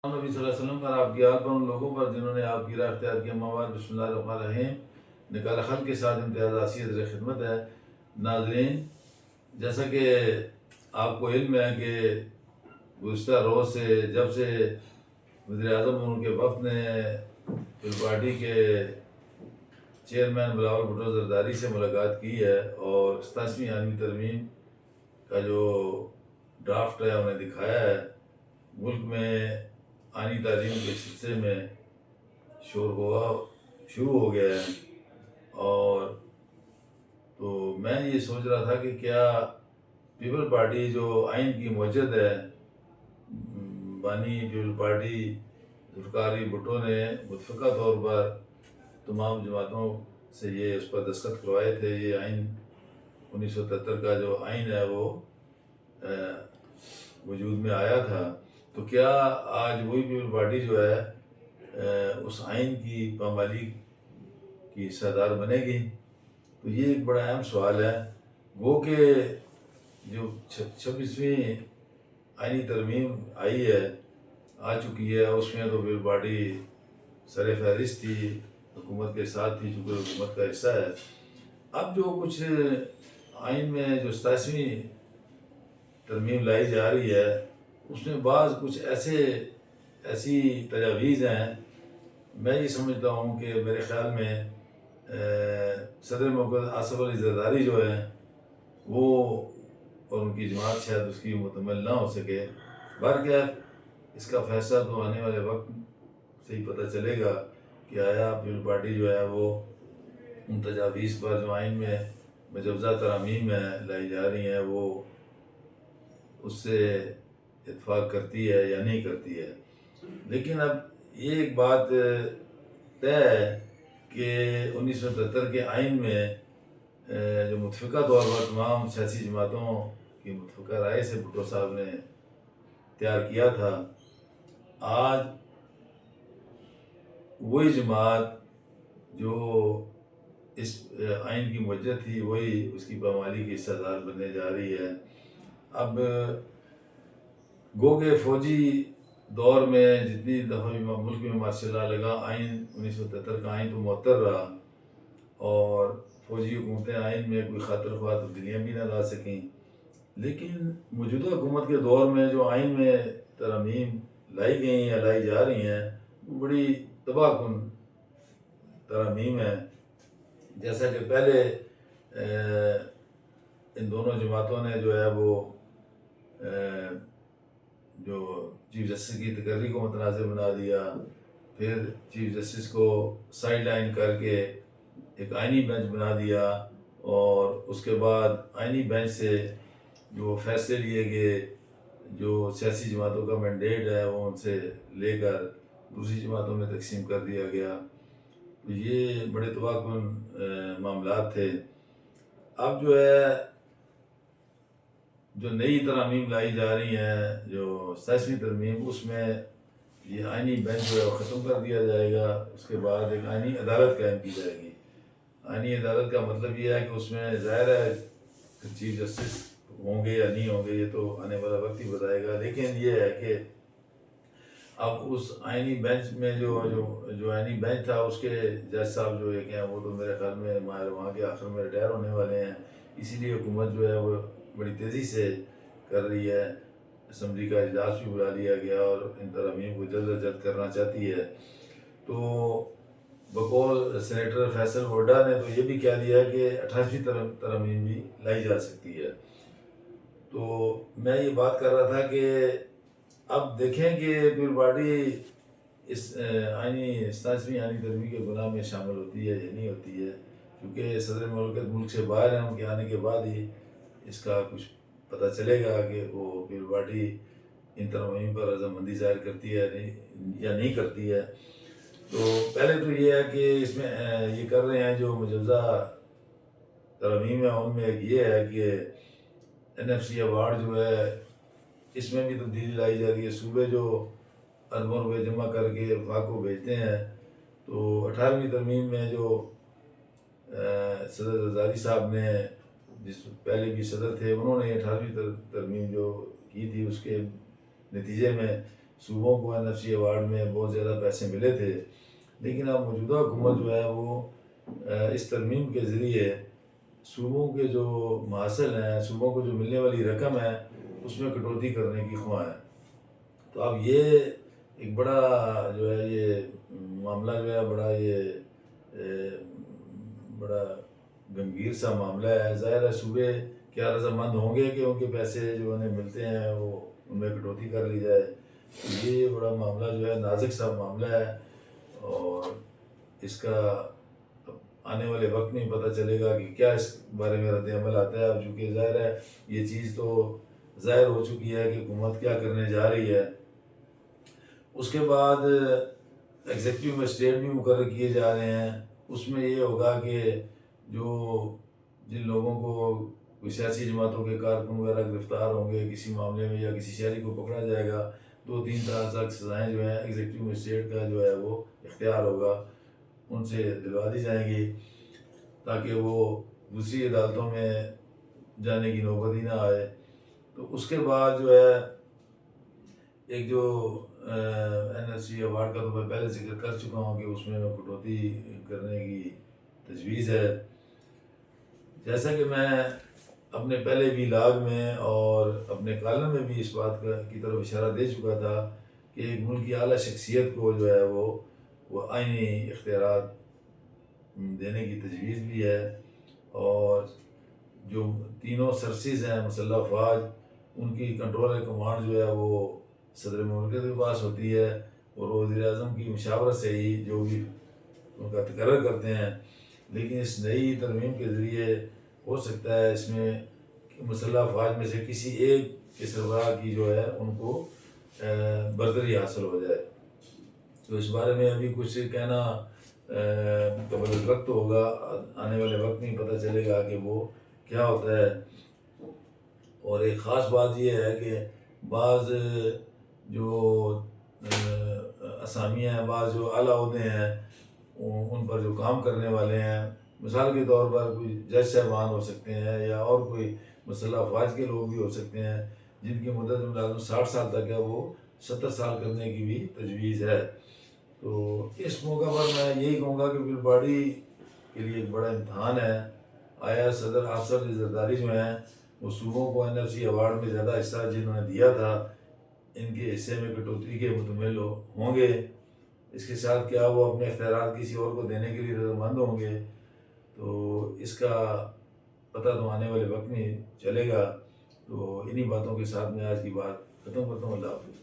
نبی صلی اللہ علیہ وسلم پر آپ کی آل پر ان لوگوں پر جنہوں نے آپ کی راہ اختیار کیا مواد بسم اللہ الرحمن الرحیم نکال خل کے ساتھ امتیاز حیثیت خدمت ہے۔ ناظرین، جیسا کہ آپ کو علم ہے کہ گزشتہ روز سے جب سے وزیر اعظم اور ان کے وفد نے پیپلز پارٹی کے چیئرمین بلاول بھٹو زرداری سے ملاقات کی ہے اور 87ویں آئینی ترمیم کا جو ڈرافٹ ہے انہیں دکھایا ہے، ملک میں آئینی تعلیم کے سلسلے میں شور غوا شروع ہو گیا ہے۔ اور تو میں یہ سوچ رہا تھا کہ کیا پیپل پارٹی جو آئین کی موجد ہے، بانی پیپل پارٹی ذوالفقار علی بھٹو نے متفقہ طور پر تمام جماعتوں سے یہ اس پر دستخط کروائے تھے۔ یہ آئین 1973 کا جو آئین ہے وہ وجود میں آیا تھا، تو کیا آج وہی پیپل پارٹی جو ہے اس آئین کی پامالی کی حصہ دار بنے گی؟ تو یہ ایک بڑا اہم سوال ہے۔ وہ کہ جو 26ویں آئینی ترمیم آئی ہے، آ چکی ہے، اس میں تو پیپل پارٹی سر فہرست تھی، حکومت کے ساتھ تھی چونکہ حکومت کا حصہ ہے۔ اب جو کچھ آئین میں جو 87ویں ترمیم لائی جا رہی ہے، اس میں بعض کچھ ایسی تجاویز ہیں، میں یہ سمجھتا ہوں کہ میرے خیال میں صدر مملکت آصف علی زرداری جو ہیں وہ اور ان کی جماعت شاید اس کی مکمل نہ ہو سکے۔ بہرکیف اس کا فیصلہ تو آنے والے وقت سے ہی پتہ چلے گا کہ آیا پیپل پارٹی جو ہے وہ ان تجاویز پر جو آئین میں مجوزہ ترامیم میں لائی جا رہی ہیں وہ اس سے اتفاق کرتی ہے یا نہیں کرتی ہے۔ لیکن اب یہ ایک بات طے ہے کہ 1973 کے آئین میں جو متفقہ طور پر تمام سیاسی جماعتوں کی متفقہ رائے سے بھٹو صاحب نے تیار کیا تھا، آج وہی جماعت جو اس آئین کی موجد تھی وہی اس کی پامالی کی حصہ دار بننے جا رہی ہے۔ اب گو کہ فوجی دور میں جتنی دفعہ بھی ملک میں مارشل لا لگا، آئین 1973 کا آئین تو معطل رہا اور فوجی حکومتیں آئین میں کوئی خاطر خواہ تبدیلیاں بھی نہ لا سکیں۔ لیکن موجودہ حکومت کے دور میں جو آئین میں ترامیم لائی گئی ہیں یا لائی جا رہی ہیں وہ بڑی تباہ کن ترامیم ہیں۔ جیسا کہ پہلے ان دونوں جماعتوں نے جو ہے وہ جو چیف جسٹس کی تقرری کو متنازع بنا دیا، پھر چیف جسٹس کو سائیڈ لائن کر کے ایک آئینی بینچ بنا دیا، اور اس کے بعد آئینی بینچ سے جو فیصلے لیے گئے، جو سیاسی جماعتوں کا مینڈیٹ ہے وہ ان سے لے کر دوسری جماعتوں میں تقسیم کر دیا گیا۔ تو یہ بڑے تباہ کن معاملات تھے۔ اب جو ہے جو نئی ترامیم لائی جا رہی ہیں، جو 87ویں ترمیم، اس میں یہ آئینی بینچ جو ہے وہ ختم کر دیا جائے گا۔ اس کے بعد ایک آئینی عدالت قائم کی جائے گی۔ آئینی عدالت کا مطلب یہ ہے کہ اس میں ظاہر ہے کہ چیف جسٹس ہوں گے یا نہیں ہوں گے یہ تو آنے والا وقت ہی بتائے گا، لیکن یہ ہے کہ اب اس آئینی بینچ میں جو آئینی بینچ تھا اس کے جج صاحب جو ایک ہیں وہ تو میرے خیال میں وہاں کے آخر میں ریٹائر ہونے والے ہیں، اسی لیے حکومت جو ہے وہ بڑی تیزی سے کر رہی ہے۔ اسمبلی کا اجلاس بھی بلا لیا گیا اور ان ترامیم کو جلد از جلد کرنا چاہتی ہے۔ تو بقول سینیٹر فیصل ہوڈا نے تو یہ بھی کہہ دیا کہ 28ویں ترمیم بھی لائی جا سکتی ہے۔ تو میں یہ بات کر رہا تھا کہ اب دیکھیں کہ پیپل پارٹی اس 87ویں آئینی ترمیم کے گناہ میں شامل ہوتی ہے یا نہیں ہوتی ہے، کیونکہ صدر مملکت ملک سے باہر ہیں، ان کے آنے کے بعد ہی اس کا کچھ پتہ چلے گا کہ وہ پیپل پارٹی ان ترمیم پر رضامندی ظاہر کرتی ہے یا نہیں کرتی ہے۔ تو پہلے تو یہ ہے کہ اس میں یہ کر رہے ہیں جو مجوزہ ترمیم ہے ان میں ایک یہ ہے کہ NFC ایوارڈ جو ہے اس میں بھی تبدیلی لائی جا رہی ہے۔ صوبے جو اربوں روپے جمع کر کے وفاق کو بھیجتے ہیں، تو 18ویں ترمیم میں جو صدر زرداری صاحب نے، جس پہلے بھی صدر تھے، انہوں نے 18ویں ترمیم جو کی تھی اس کے نتیجے میں صوبوں کو NFC ایوارڈ میں بہت زیادہ پیسے ملے تھے، لیکن اب موجودہ حکومت جو ہے وہ اس ترمیم کے ذریعے صوبوں کے جو محاصل ہیں، صوبوں کو جو ملنے والی رقم ہے، اس میں کٹوتی کرنے کی خواہاں ہے۔ تو اب یہ ایک بڑا جو ہے یہ معاملہ جو ہے بڑا گمبھیر سا معاملہ ہے۔ ظاہر ہے صوبے کیا رضامند ہوں گے کہ ان کے پیسے جو انہیں ملتے ہیں وہ ان میں کٹوتی کر لی جائے؟ یہ بڑا معاملہ جو ہے نازک سا معاملہ ہے، اور اس کا آنے والے وقت میں پتہ چلے گا کہ کیا اس بارے میں رد عمل آتا ہے۔ اب چونکہ ظاہر ہے یہ چیز تو ظاہر ہو چکی ہے کہ حکومت کیا کرنے جا رہی ہے۔ اس کے بعد ایگزیکٹو مجسٹریٹ بھی مقرر کیے جا رہے ہیں۔ اس میں یہ ہوگا کہ جن لوگوں کو کوئی سیاسی جماعتوں کے کارکن وغیرہ گرفتار ہوں گے کسی معاملے میں، یا کسی شہری کو پکڑا جائے گا، 2-3 طرح تک سزائیں جو ہیں ایگزیکٹو مجسٹریٹ کا جو ہے وہ اختیار ہوگا، ان سے دلوا دی جائیں گی، تاکہ وہ دوسری عدالتوں میں جانے کی نوبت ہی نہ آئے۔ تو اس کے بعد جو ہے ایک جو NFC ایوارڈ کا تو میں پہلے ذکر کر چکا ہوں کہ اس میں کٹوتی کرنے کی تجویز ہے۔ جیسا کہ میں اپنے پہلے ویلاگ میں اور اپنے کالم میں بھی اس بات کی طرف اشارہ دے چکا تھا کہ ایک ملک کی اعلیٰ شخصیت کو جو ہے وہ آئینی اختیارات دینے کی تجویز بھی ہے، اور جو تینوں سروسز ہیں مسلح افواج، ان کی کنٹرول اینڈ کمانڈ جو ہے وہ صدر مملکت کے پاس ہوتی ہے، اور وزیر اعظم کی مشاورت سے ہی جو بھی ان کا تقرر کرتے ہیں۔ لیکن اس نئی ترمیم کے ذریعے ہو سکتا ہے اس میں مسلح افواج میں سے کسی ایک کے سربراہ کی جو ہے ان کو برتری حاصل ہو جائے۔ تو اس بارے میں ابھی کچھ کہنا قبل وقت ہوگا، آنے والے وقت میں پتہ چلے گا کہ وہ کیا ہوتا ہے۔ اور ایک خاص بات یہ ہے کہ بعض جو اسامیاں ہیں، بعض جو اعلیٰ عہدے ہیں، ان پر جو کام کرنے والے ہیں، مثال کے طور پر کوئی جج صاحبان ہو سکتے ہیں، یا اور کوئی مسلح افواج کے لوگ بھی ہو سکتے ہیں، جن کی مدت ملازمت 60 سال تک ہے، وہ 70 سال کرنے کی بھی تجویز ہے۔ تو اس موقع پر میں یہی کہوں گا کہ بل باڈی کے لیے ایک بڑا امتحان ہے۔ آیا صدر حافظ زرداری جو ہیں وہ صوبوں کو NFC ایوارڈ میں زیادہ حصہ جنہوں نے دیا تھا، ان کے حصے میں کٹوتی کے متمل ہوں گے؟ اس کے ساتھ کیا وہ اپنے اختیارات کسی اور کو دینے کے لیے رضامند ہوں گے؟ تو اس کا پتہ تو آنے والے وقت میں چلے گا۔ تو انہی باتوں کے ساتھ میں آج کی بات ختم کرتا ہوں۔ اللہ حافظ۔